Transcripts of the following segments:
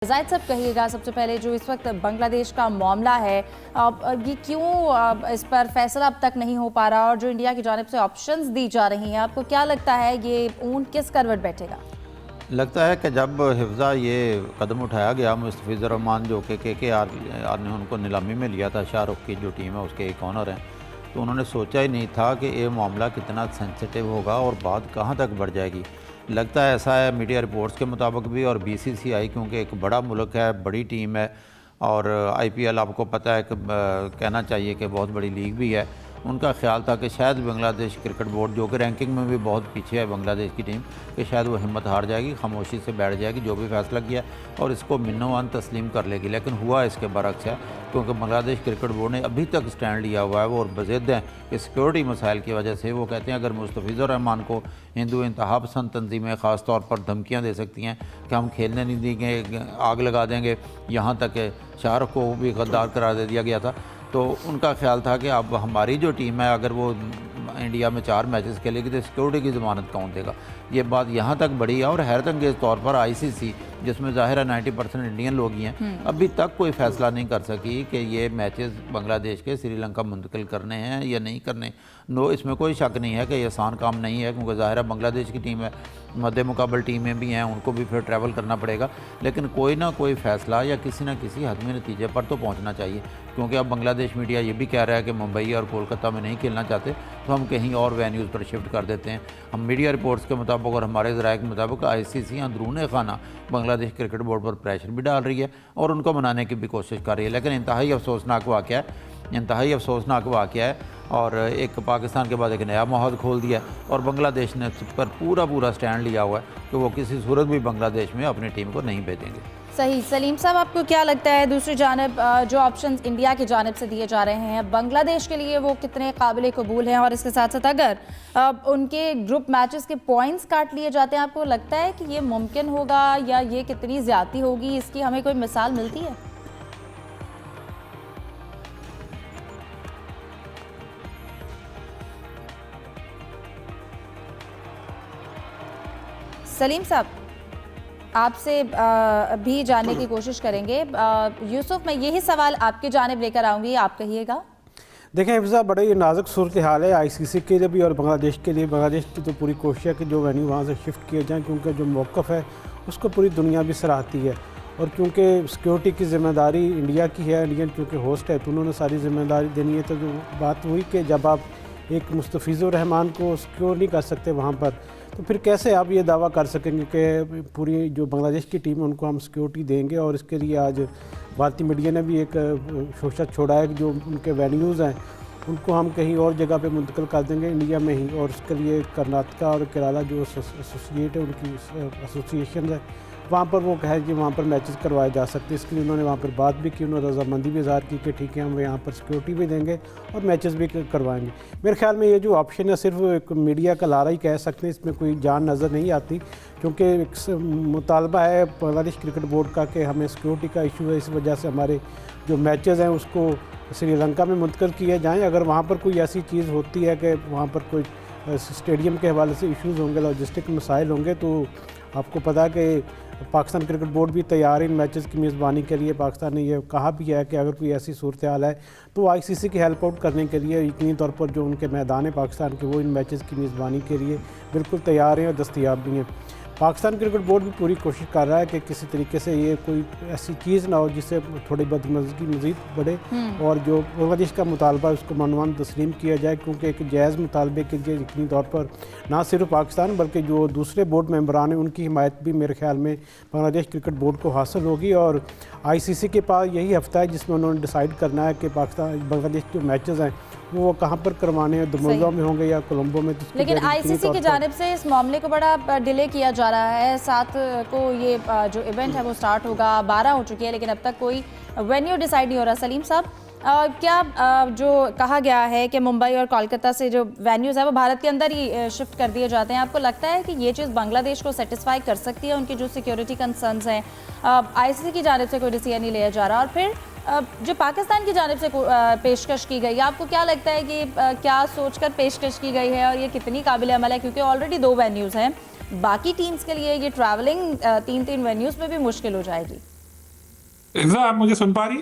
जाहिद साहब कहिएगा, सबसे पहले जो इस वक्त बांग्लादेश का मामला है, ये क्यों इस पर फैसला अब तक नहीं हो पा रहा और जो इंडिया की जानिब से ऑप्शंस दी जा रही हैं, आपको क्या लगता है ये ऊंट किस करवट बैठेगा? लगता है कि जब हिफ्ज़ा ये कदम उठाया गया, मुस्तफ़िज़ुर रहमान जो कि KKR ने उनको नीलामी में लिया था, शाहरुख की जो टीम है उसके एक ऑनर हैं, तो उन्होंने सोचा ही नहीं था कि ये मामला कितना सेंसिटिव होगा और बात कहाँ तक बढ़ जाएगी। लगता है ऐसा है मीडिया रिपोर्ट्स के मुताबिक भी, और BCCI क्योंकि एक बड़ा मुल्क है, बड़ी टीम है, और IPL आपको पता है कि कहना चाहिए कि बहुत बड़ी लीग भी है। उनका ख्याल था कि शायद बांग्लादेश क्रिकेट बोर्ड, जो कि रैंकिंग में भी बहुत पीछे है बांग्लादेश की टीम, कि शायद वो हिम्मत हार जाएगी, खामोशी से बैठ जाएगी, जो भी फैसला किया और इसको मिन्नोवान तस्लीम कर लेगी। लेकिन हुआ इसके बरक्स है, क्योंकि बांग्लादेश क्रिकेट बोर्ड ने अभी तक स्टैंड लिया हुआ है वो, और बज़िद्द हैं कि सिक्योरिटी मसाइल की वजह से वो कहते हैं अगर मुस्तफ़िज़ुर रहमान को हिंदू इंतहा पसंद तंजीमें ख़ास तौर पर धमकियाँ दे सकती हैं कि हम खेलने नहीं देंगे, आग लगा देंगे, यहाँ तक शाहरुख को भी गद्दार करार दे दिया गया था। तो उनका ख्याल था कि अब हमारी जो टीम है अगर वो इंडिया में 4 मैचेस खेलेगी तो सिक्योरिटी की ज़मानत कौन देगा। ये बात यहाँ तक बढ़ी है, और हैरत अंगेज़ तौर पर ICC, जिसमें ज़ाहिर है 90% इंडियन लोग ही हैं, अभी तक कोई फ़ैसला नहीं कर सकी कि ये मैचेस बांग्लादेश के श्रीलंका मुंतकिल करने हैं या नहीं करने। नो, इसमें कोई शक नहीं है कि ये आसान काम नहीं है, क्योंकि ज़ाहिर है बांग्लादेश की टीम है, मद्दे मुकाबल टीमें भी हैं, उनको भी फिर ट्रैवल करना पड़ेगा। लेकिन कोई ना कोई फ़ैसला या किसी न किसी हतमी नतीजे पर तो पहुँचना चाहिए, क्योंकि अब बांग्लादेश मीडिया ये भी कह रहा है कि मुंबई और कोलकाता में नहीं खेलना चाहते, तो हम कहीं और वेन्यूज़ पर शिफ्ट कर देते हैं। हम मीडिया रिपोर्ट्स के मुताबिक और हमारे ज़राए के मुताबिक ICC अंदरूने खाना बांग्लादेश क्रिकेट बोर्ड पर प्रेशर भी डाल रही है और उनको मनाने की भी कोशिश कर रही है। लेकिन इंतहाई अफसोसनाक वाक़या है, और एक पाकिस्तान के बाद एक नया माहौल खोल दिया और बांग्लादेश ने इस पर पूरा स्टैंड लिया हुआ है कि वो किसी सूरत भी बांग्लादेश में अपनी टीम को नहीं भेजेंगे। सही। सलीम साहब, आपको क्या लगता है दूसरी जानिब जो ऑप्शंस इंडिया की जानिब से दिए जा रहे हैं बांग्लादेश के लिए, वो कितने काबिल कबूल हैं? और इसके साथ साथ अगर उनके ग्रुप मैचेस के पॉइंट्स काट लिए जाते हैं, आपको लगता है कि ये मुमकिन होगा या ये कितनी ज़्यादती होगी? इसकी हमें कोई मिसाल मिलती है? सलीम साहब, आपसे भी जानने की कोशिश करेंगे। यूसुफ, मैं यही सवाल आपकी जानिब लेकर आऊँगी, आप कहिएगा। देखें हिफ्ज़ा, बड़ा ही नाजुक सूरत हाल है ICC के लिए भी और बांग्लादेश के लिए। बांग्लादेश की तो पूरी कोशिश है कि जो वेन्यू वहाँ से शिफ्ट किए जाएँ, क्योंकि जो मौक़िफ़ है उसको पूरी दुनिया भी सराहती है, और क्योंकि सिक्योरिटी की ज़िम्मेदारी इंडिया की है, इंडियन क्योंकि होस्ट है तो उन्होंने सारी ज़िम्मेदारी देनी है। तो जो बात हुई कि जब आप एक मुस्तफ़िज़ुर रहमान को सिक्योर नहीं कर सकते वहाँ पर, तो फिर कैसे आप ये दावा कर सकेंगे कि पूरी जो बांग्लादेश की टीम है उनको हम सिक्योरिटी देंगे? और इसके लिए आज भारतीय मीडिया ने भी एक शोशा छोड़ा है कि जो उनके वेन्यूज़ हैं उनको हम कहीं और जगह पे मुंतकिल कर देंगे इंडिया में ही, और उसके लिए कर्नाटका और केरला जो एसोसिएट है, उनकी एसोसिएशन है, वहाँ पर वो कहे कि वहाँ पर मैचेस करवाए जा सकते हैं। इसके लिए उन्होंने वहाँ पर बात भी की, उन्होंने रजामंदी भी इज़हार की कि ठीक है हम यहाँ पर सिक्योरिटी भी देंगे और मैचेस भी करवाएंगे। मेरे ख्याल में ये जो ऑप्शन है सिर्फ एक मीडिया का लारा ही कह सकते हैं, इसमें कोई जान नज़र नहीं आती, क्योंकि एक मुतालबा है बांग्लादेश क्रिकेट बोर्ड का कि हमें सिक्योरिटी का इशू है, इस वजह से हमारे जो मैचेज़ हैं उसको श्रीलंका में मुंतकिल किए जाएँ। अगर वहाँ पर कोई ऐसी चीज़ होती है कि वहाँ पर कोई स्टेडियम के हवाले से इश्यूज़ होंगे, लॉजिस्टिक मसाइल होंगे, तो आपको पता है कि पाकिस्तान क्रिकेट बोर्ड भी तैयार है इन मैचेस की मेज़बानी के लिए। पाकिस्तान ने यह कहा भी है कि अगर कोई ऐसी सूरत हाल है तो ICC की हेल्प आउट करने के लिए यकीनी तौर पर जो उनके मैदान है पाकिस्तान के, वो इन मैचेस की मेज़बानी के लिए बिल्कुल तैयार हैं और दस्तयाब भी हैं। पाकिस्तान क्रिकेट बोर्ड भी पूरी कोशिश कर रहा है कि किसी तरीके से ये कोई ऐसी चीज़ ना हो जिससे थोड़ी बदमज़गी मज़ीद बढ़े, और जो बांग्लादेश का मुतालबा है उसको मनवान तस्लीम किया जाए, क्योंकि एक जायज़ मुतालबे के लिए यकीनी तौर पर ना सिर्फ पाकिस्तान बल्कि जो दूसरे बोर्ड मेंबरान हैं उनकी हिमायत भी मेरे ख्याल में बांग्लादेश क्रिकेट बोर्ड को हासिल होगी। और ICC के पास यही हफ्ता है जिसमें उन्होंने डिसाइड करना है कि पाकिस्तान बांग्लादेश के मैचेज़ हैं वो कहाँ पर करवाने हैं, दुबई में होंगे या कोलंबो में। लेकिन ICC की जानिब से इस मामले को बड़ा डिले किया जा रहा है। 7 को ये जो इवेंट है वो स्टार्ट होगा, 12 हो चुकी है, लेकिन अब तक कोई वेन्यू डिसाइड नहीं हो रहा। सलीम साहब, क्या जो कहा गया है कि मुंबई और कोलकाता से जो वेन्यूज़ है वो भारत के अंदर ही शिफ्ट कर दिए जाते हैं, आपको लगता है कि ये चीज़ बांग्लादेश को सेटिस्फाई कर सकती है? उनकी जो सिक्योरिटी कंसर्न्स हैं, ICC की जानिब से कोई डिसीजन नहीं लिया जा रहा, और फिर जो पाकिस्तान की जानिब से पेशकश की गई है, आपको क्या लगता है कि क्या सोचकर पेशकश की गई है और ये कितनी काबिल अमल है? क्योंकि ऑलरेडी 2 वेन्यूज़ हैं, बाकी टीम्स के लिए ये ट्रैवलिंग 3-3 वेन्यूज़ में भी मुश्किल हो जाएगी। इज़ा, आप मुझे सुन पा रही?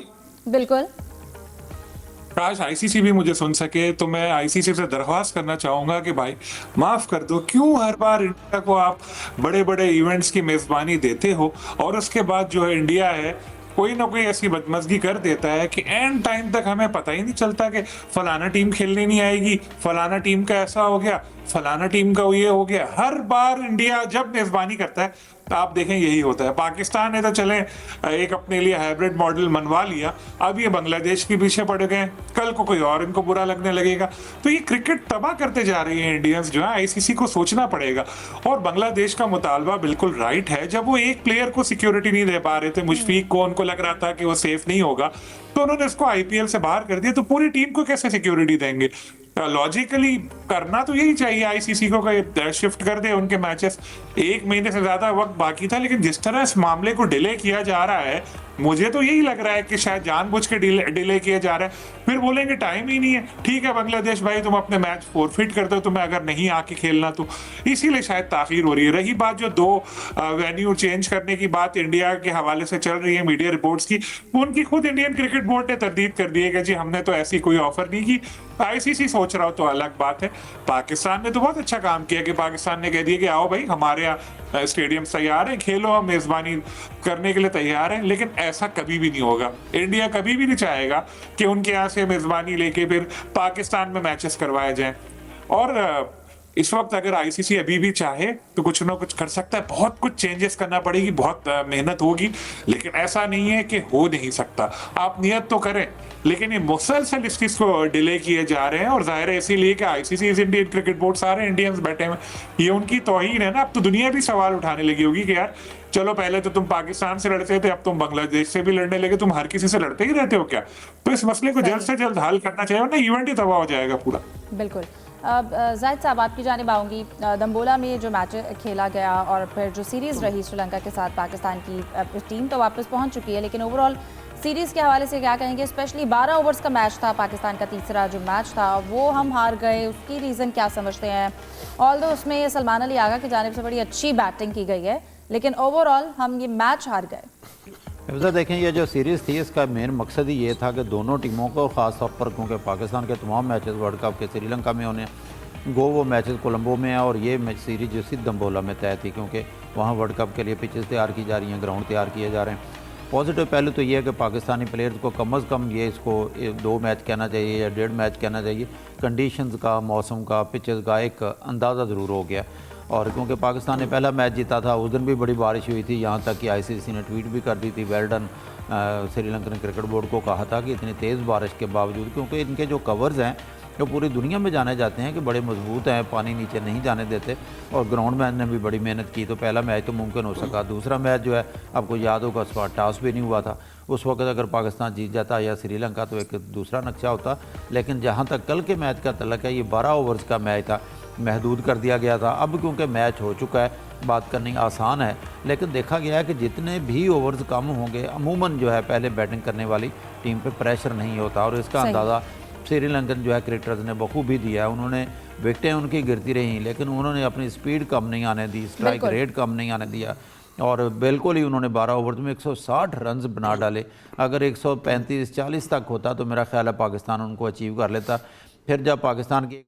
बिल्कुल। काश आईसीसी भी मुझे सुन सके। तो मैं आईसीसी से दरख्वास्त करना चाहूंगा कि भाई माफ कर दो, क्यों हर बार इंडिया को आप बड़े बड़े इवेंट्स की मेजबानी देते हो और उसके बाद जो है इंडिया है कोई ना कोई ऐसी बदमजगी कर देता है कि एंड टाइम तक हमें पता ही नहीं चलता कि फलाना टीम खेलने नहीं आएगी, फलाना टीम का ऐसा हो गया, फलाना टीम का ये हो गया। हर बार इंडिया जब मेजबानी करता है तो आप देखें यही होता है। पाकिस्तान ने तो चले एक अपने लिए हाइब्रिड मॉडल मनवा लिया, अब ये बांग्लादेश के पीछे पड़ गए, कल को कोई और इनको बुरा लगने लगेगा। तो ये क्रिकेट तबाह करते जा रही है इंडियंस जो है। आईसीसी को सोचना पड़ेगा। और बांग्लादेश का मुतालबा बिल्कुल राइट है। जब वो एक प्लेयर को सिक्योरिटी नहीं दे पा रहे थे, मुशफीक को, उनको लग रहा था कि वो सेफ नहीं होगा, तो उन्होंने इसको आईपीएल से बाहर कर दिया। तो पूरी टीम को कैसे सिक्योरिटी देंगे? लॉजिकली करना तो यही चाहिए आईसीसी को, शिफ्ट कर दे उनके मैचेस। 1 महीने से ज्यादा वक्त बाकी था, लेकिन जिस तरह इस मामले को डिले किया जा रहा है, मुझे तो यही लग रहा है कि शायद जानबूझ के डिले किया जा रहा है। फिर बोलेंगे टाइम ही नहीं है। ठीक है बांग्लादेश भाई, तुम अपने मैच फोरफिट कर दो, तुम्हें अगर नहीं आके खेलना तो। इसीलिए शायद ताखीर हो रही है। रही बात जो 2 वेन्यू चेंज करने की बात इंडिया के हवाले से चल रही है मीडिया रिपोर्ट्स की, उनकी खुद इंडियन क्रिकेट बोर्ड ने तरदीद कर दी है कि जी हमने तो ऐसी कोई ऑफर नहीं की। आईसीसी सोच रहा हो तो अलग बात है। पाकिस्तान ने तो बहुत अच्छा काम किया कि पाकिस्तान ने कह दिया कि आओ भाई, हमारे यहाँ स्टेडियम तैयार है, खेलो, हम मेजबानी करने के लिए तैयार हैं। लेकिन ऐसा कभी भी नहीं होगा। इंडिया कभी भी नहीं चाहेगा कि उनके यहाँ से मेजबानी लेके फिर पाकिस्तान में मैचेस करवाए जाएं। और इस वक्त अगर आईसीसी अभी भी चाहे तो कुछ ना कुछ कर सकता है। बहुत कुछ चेंजेस करना पड़ेगी, बहुत मेहनत होगी, लेकिन ऐसा नहीं है कि हो नहीं सकता। आप नियत तो करें, लेकिन ये मुसलसल इस चीज को डिले किए जा रहे हैं। और जाहिर है इसीलिए कि ICC is Indian cricket board, सारे इंडियंस बैठे हैं, ये उनकी तौहीन है ना। अब तो दुनिया भी सवाल उठाने लगी होगी कि यार चलो पहले तो तुम पाकिस्तान से लड़ते थे, अब तुम बांग्लादेश से भी लड़ने लगे, तुम हर किसी से लड़ते ही रहते हो क्या? तो इस मसले को जल्द से जल्द हल करना चाहिए, वरना इवेंट ही तबाह हो जाएगा पूरा। बिल्कुल। अब जाहिद साहब आपकी जानिब आऊँगी। दम्बोला में जो मैच खेला गया और फिर जो सीरीज़ रही श्रीलंका के साथ, पाकिस्तान की टीम तो वापस पहुंच चुकी है, लेकिन ओवरऑल सीरीज़ के हवाले से क्या कहेंगे? स्पेशली 12 ओवर्स का मैच था, पाकिस्तान का तीसरा जो मैच था वो हम हार गए, उसकी रीज़न क्या समझते हैं? ऑल्दो उसमें सलमान अली आगा की जानिब से बड़ी अच्छी बैटिंग की गई है, लेकिन ओवरऑल हम ये मैच हार गए। हिफ्ज़ा देखें, ये जो सीरीज़ थी इसका मेन मकसद ही ये था कि दोनों टीमों को, ख़ास तौर पर क्योंकि पाकिस्तान के तमाम मैचेस वर्ल्ड कप के श्रीलंका में होने गो, वो मैचेस कोलंबो में है, और ये सीरीज़ जो सिर्फ दम्बोला में तय थी क्योंकि वहाँ वर्ल्ड कप के लिए पिचेस तैयार की जा रही हैं, ग्राउंड तैयार किए जा रहे हैं। पॉजिटिव पहलू तो ये है कि पाकिस्तानी प्लेयर्स को कम से कम ये इसको 2 मैच कहना चाहिए या 1.5 मैच कहना चाहिए, कंडीशंस का, मौसम का, पिचेस का एक अंदाज़ा ज़रूर हो गया। और क्योंकि पाकिस्तान ने पहला मैच जीता था, उस दिन भी बड़ी बारिश हुई थी, यहाँ तक कि आईसीसी ने ट्वीट भी कर दी थी, well done Sri Lankan cricket board को कहा था कि इतनी तेज़ बारिश के बावजूद, क्योंकि इनके जो कवर्स हैं जो पूरी दुनिया में जाने जाते हैं कि बड़े मजबूत हैं, पानी नीचे नहीं जाने देते, और ग्राउंड मैन ने भी बड़ी मेहनत की, तो पहला मैच तो मुमकिन हो सका। दूसरा मैच जो है आपको याद होगा, उस वक्त टॉस भी नहीं हुआ था, उस वक्त अगर पाकिस्तान जीत जाता या श्रीलंका तो एक दूसरा नक्शा होता। लेकिन जहाँ तक कल के मैच का तल्लक है, ये 12 ओवर्स का मैच था, महदूद कर दिया गया था। अब क्योंकि मैच हो चुका है, बात करनी आसान है, लेकिन देखा गया है कि जितने भी ओवर्स कम होंगे, अमूमन जो है पहले बैटिंग करने वाली टीम पे प्रेशर नहीं होता, और इसका अंदाज़ा श्रीलंकन जो है क्रिकेटर्स ने बखूबी दिया है। उन्होंने विकेटें उनकी गिरती रहीं, लेकिन उन्होंने अपनी स्पीड कम नहीं आने दी, स्ट्राइक रेट कम नहीं आने दिया, और बिल्कुल ही उन्होंने 12 ओवर्स में 160 रन्स बना डाले। अगर 135-40 तक होता तो मेरा ख्याल है पाकिस्तान उनको अचीव कर लेता। फिर जब पाकिस्तान की